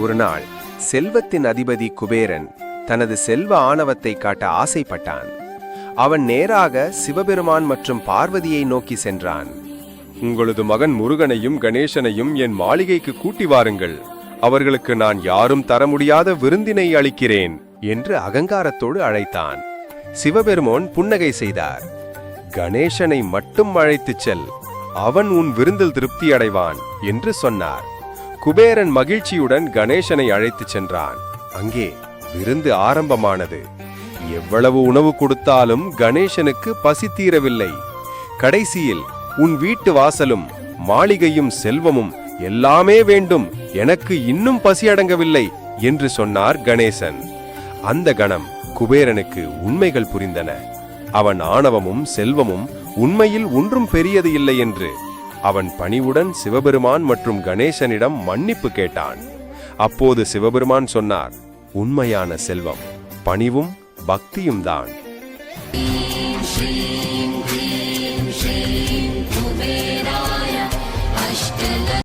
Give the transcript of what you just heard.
ஒரு நாள் செல்வத்தின் அதிபதி குபேரன் தனது செல்வ ஆணவத்தை காட்ட ஆசைப்பட்டான். அவன் நேராக சிவபெருமான் மற்றும் பார்வதியை நோக்கி சென்றான். உங்களது மகன் முருகனையும் கணேசனையும் என் மாளிகைக்கு கூட்டி வாருங்கள். அவர்களுக்கு நான் யாரும் தர முடியாத விருந்தினை அளிக்கிறேன் என்று அகங்காரத்தோடு அழைத்தான். சிவபெருமான் புன்னகை செய்தார். கணேசனை மட்டும் அழைத்துச் செல், அவன் உன் விருந்தில் திருப்தி அடைவான் என்று சொன்னார். குபேரன் மகிழ்ச்சியுடன் கணேசனை அழைத்துச் சென்றான். அங்கே விருந்து ஆரம்பமானது. எவ்வளவு உணவு கொடுத்தாலும் கணேசனுக்கு பசி தீரவில்லை. கடைசியில் உன் வீட்டு வாசலும் மாளிகையும் செல்வமும் எல்லாமே வேண்டும், எனக்கு இன்னும் பசி அடங்கவில்லை என்று சொன்னார் கணேசன். அந்த கணம் குபேரனுக்கு உண்மைகள் புரிந்தன. அவன் ஆணவமும் செல்வமும் உண்மையில் ஒன்றும் பெரியது இல்லை என்று அவன் பணிவுடன் சிவபெருமான் மற்றும் கணேசனிடம் மன்னிப்பு கேட்டான். அப்போது சிவபெருமான் சொன்னார், உண்மையான செல்வம் பணிவும் பக்தியும் தான்.